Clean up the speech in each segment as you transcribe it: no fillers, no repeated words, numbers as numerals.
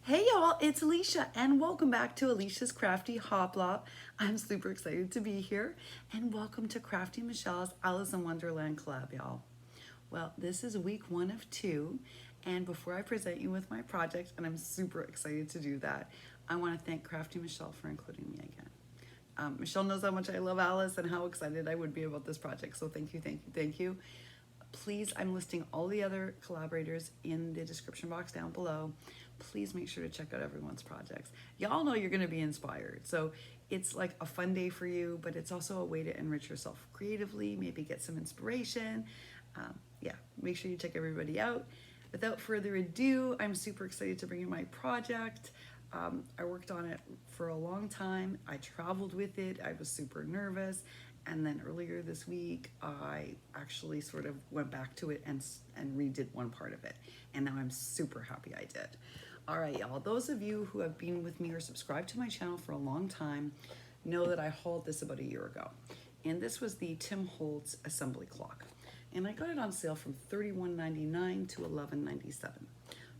Hey y'all, it's Alicia and welcome back to Alicia's Crafty Hoplop. I'm super excited to be here and welcome to Crafty Michelle's Alice in Wonderland collab, y'all. Well, this is week 1 of 2, and before I present you with my project, and I'm super excited to do that, I want to thank Crafty Michelle for including me again. Michelle knows how much I love Alice and how excited I would be about this project, so thank you, thank you, thank you. Please, I'm listing all the other collaborators in the description box down below. Please make sure to check out everyone's projects. Y'all know you're gonna be inspired. So it's like a fun day for you, but it's also a way to enrich yourself creatively, maybe get some inspiration. Yeah, make sure you check everybody out. Without further ado, I'm super excited to bring you my project. I worked on it for a long time. I traveled with it. I was super nervous. And then earlier this week, I actually sort of went back to it and redid one part of it. And now I'm super happy I did. All right, y'all, those of you who have been with me or subscribed to my channel for a long time know that I hauled this about a year ago. And this was the Tim Holtz assembly clock. And I got it on sale from $31.99 to $11.97.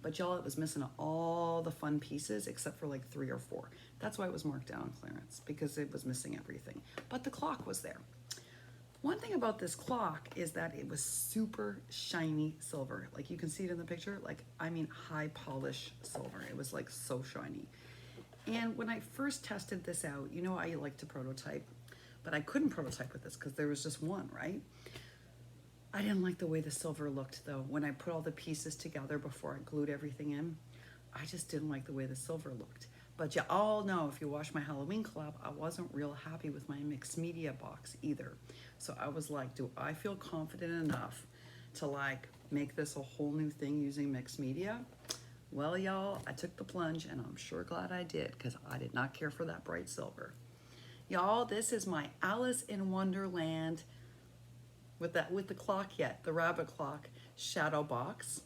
But y'all, it was missing all the fun pieces except for like 3 or 4. That's why it was marked down on clearance, because it was missing everything. But the clock was there. One thing about this clock is that it was super shiny silver. Like you can see it in the picture, like, I mean, high polish silver. It was like so shiny. And when I first tested this out, you know, I like to prototype, but I couldn't prototype with this because there was just one, right? I didn't like the way the silver looked though. When I put all the pieces together before I glued everything in, I just didn't like the way the silver looked. But you all know, if you watch my Halloween collab, I wasn't real happy with my mixed media box either. So I was like, do I feel confident enough to like make this a whole new thing using mixed media? Well, y'all, I took the plunge and I'm sure glad I did, because I did not care for that bright silver. Y'all, this is my Alice in Wonderland with the clock yet, the rabbit clock shadow box.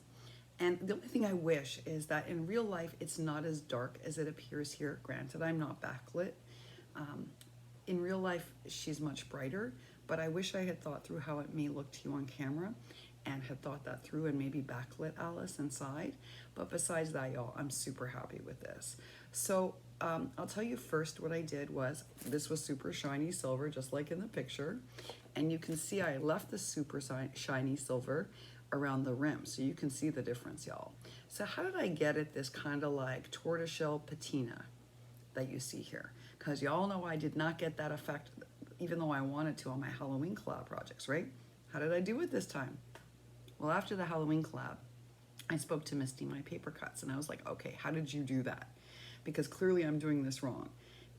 And the only thing I wish is that in real life, it's not as dark as it appears here. Granted, I'm not backlit. In real life, she's much brighter, but I wish I had thought through how it may look to you on camera and had thought that through and maybe backlit Alice inside. But besides that, y'all, I'm super happy with this. So I'll tell you first what I did was, this was super shiny silver, just like in the picture. And you can see I left the super shiny silver around the rim, so you can see the difference, y'all. So how did I get it this kind of like tortoiseshell patina that you see here? Because y'all know I did not get that effect, even though I wanted to on my Halloween collab projects, right? How did I do it this time? Well, after the Halloween collab, I spoke to Misty, my paper cuts, and I was like, okay, how did you do that? Because clearly I'm doing this wrong.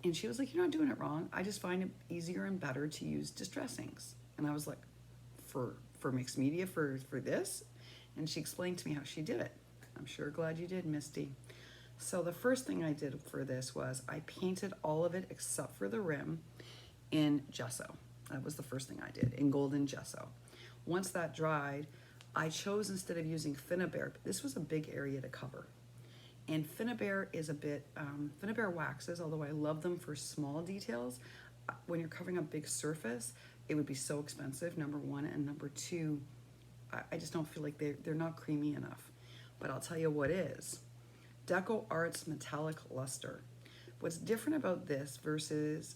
And she was like, you're not doing it wrong. I just find it easier and better to use distress inks. And I was like, for mixed media for this? And she explained to me how she did it. I'm sure glad you did, Misty. So the first thing I did for this was I painted all of it except for the rim in gesso. That was the first thing I did, in golden gesso. Once that dried, I chose, instead of using Finnabair, this was a big area to cover. And Finnabair is a bit, Finnabair waxes, although I love them for small details, when you're covering a big surface, it would be so expensive, number one, and number two, I just don't feel like they're not creamy enough. But I'll tell you what is, Deco Arts Metallic Luster. What's different about this versus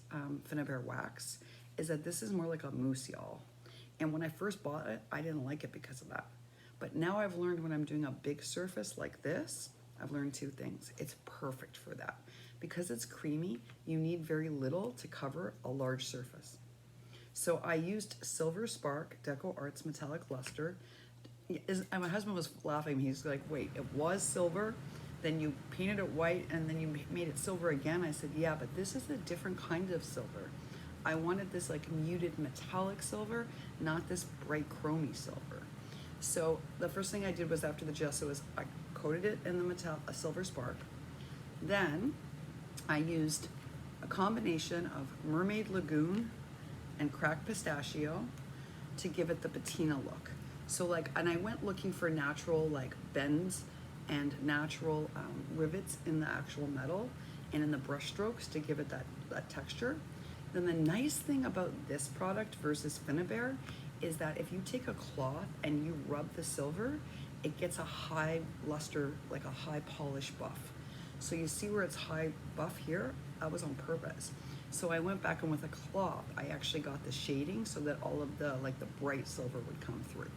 Finnabair Wax is that this is more like a mousse, y'all. And when I first bought it, I didn't like it because of that. But now I've learned when I'm doing a big surface like this, I've learned 2 things. It's perfect for that. Because it's creamy, you need very little to cover a large surface. So I used Silver Spark Deco Arts Metallic Luster. And my husband was laughing. He's like, wait, it was silver, then you painted it white, and then you made it silver again? I said, yeah, but this is a different kind of silver. I wanted this like muted metallic silver, not this bright chromy silver. So the first thing I did was, after the gesso, is I coated it in the Silver Spark. Then I used a combination of Mermaid Lagoon and Cracked Pistachio to give it the patina look. So like, and I went looking for natural like bends and natural rivets in the actual metal and in the brush strokes to give it that texture. Then the nice thing about this product versus Finnabair is that if you take a cloth and you rub the silver, it gets a high luster, like a high polish buff. So you see where it's high buff here? That was on purpose. So I went back and with a cloth, I actually got the shading so that all of the, like the bright silver would come through.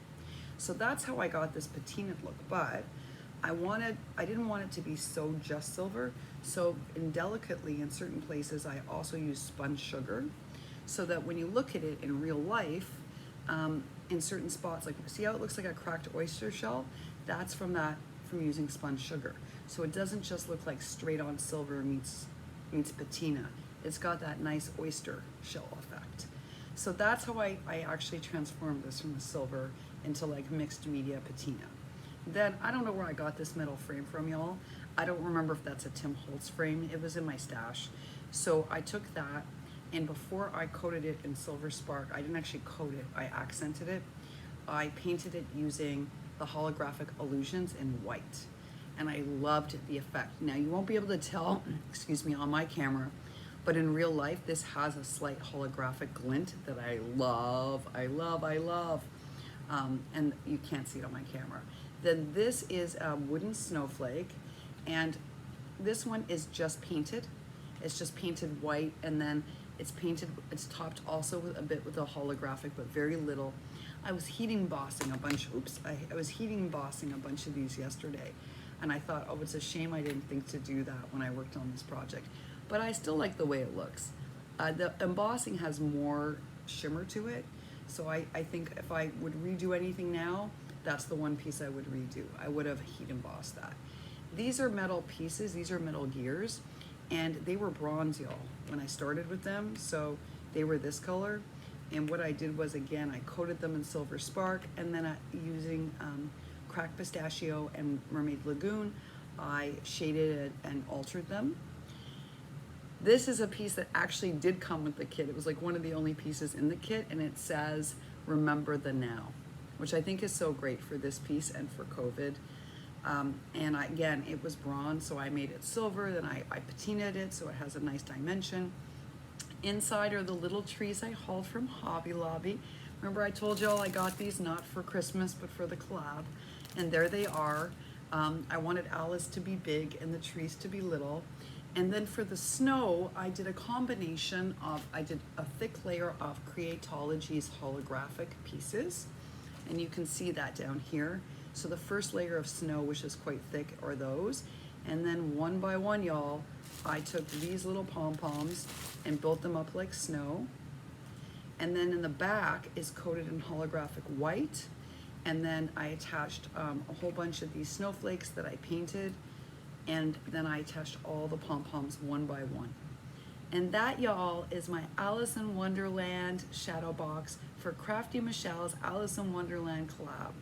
So that's how I got this patinaed look, but I didn't want it to be so just silver. So indelicately in certain places, I also use spun sugar so that when you look at it in real life, in certain spots, like see how it looks like a cracked oyster shell? That's from using spun sugar. So it doesn't just look like straight on silver meets patina. It's got that nice oyster shell effect. So that's how I actually transformed this from a silver into like mixed media patina. Then I don't know where I got this metal frame from, y'all. I don't remember if that's a Tim Holtz frame. It was in my stash. So I took that, and before I coated it in Silver Spark, I didn't actually coat it, I accented it. I painted it using the holographic illusions in white. And I loved the effect. Now you won't be able to tell, excuse me, on my camera, but in real life, this has a slight holographic glint that I love, I love, I love. And you can't see it on my camera. Then this is a wooden snowflake, and this one is just painted. It's just painted white, and then it's topped also with a bit with a holographic, but very little. I was heat embossing a bunch, I was heat embossing a bunch of these yesterday, and I thought, oh, it's a shame I didn't think to do that when I worked on this project. But I still like the way it looks. The embossing has more shimmer to it, so I think if I would redo anything now, that's the one piece I would redo. I would have heat embossed that. These are metal pieces, these are metal gears, and they were bronze, y'all, when I started with them, so they were this color. And what I did was, again, I coated them in Silver Spark, and then using Cracked Pistachio and Mermaid Lagoon, I shaded it and altered them. This is a piece that actually did come with the kit. It was like one of the only pieces in the kit, and it says, "Remember the Now," which I think is so great for this piece and for COVID. Again, it was bronze, so I made it silver, then I patinaed it so it has a nice dimension. Inside are the little trees I hauled from Hobby Lobby. Remember I told y'all I got these not for Christmas, but for the collab, and there they are. I wanted Alice to be big and the trees to be little. And then for the snow, I did a combination of, I did a thick layer of Creatology's holographic pieces, and you can see that down here. So the first layer of snow, which is quite thick, are those. And then one by one, y'all, I took these little pom-poms and built them up like snow. And then in the back is coated in holographic white. And then I attached a whole bunch of these snowflakes that I painted. And then I attached all the pom-poms one by one. And that, y'all, is my Alice in Wonderland shadow box for Crafty Michelle's Alice in Wonderland collab.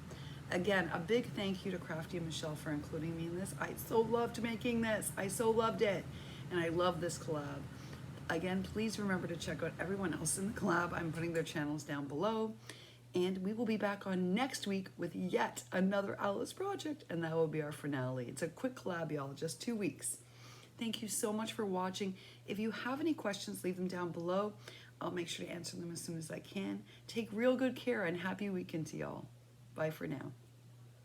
Again, a big thank you to Crafty Michelle for including me in this. I so loved making this. I so loved it. And I love this collab. Again, please remember to check out everyone else in the collab. I'm putting their channels down below. And we will be back on next week with yet another Alice project, and that will be our finale. It's a quick collab, y'all, just 2 weeks. Thank you so much for watching. If you have any questions, leave them down below. I'll make sure to answer them as soon as I can. Take real good care, and happy weekend to y'all. Bye for now.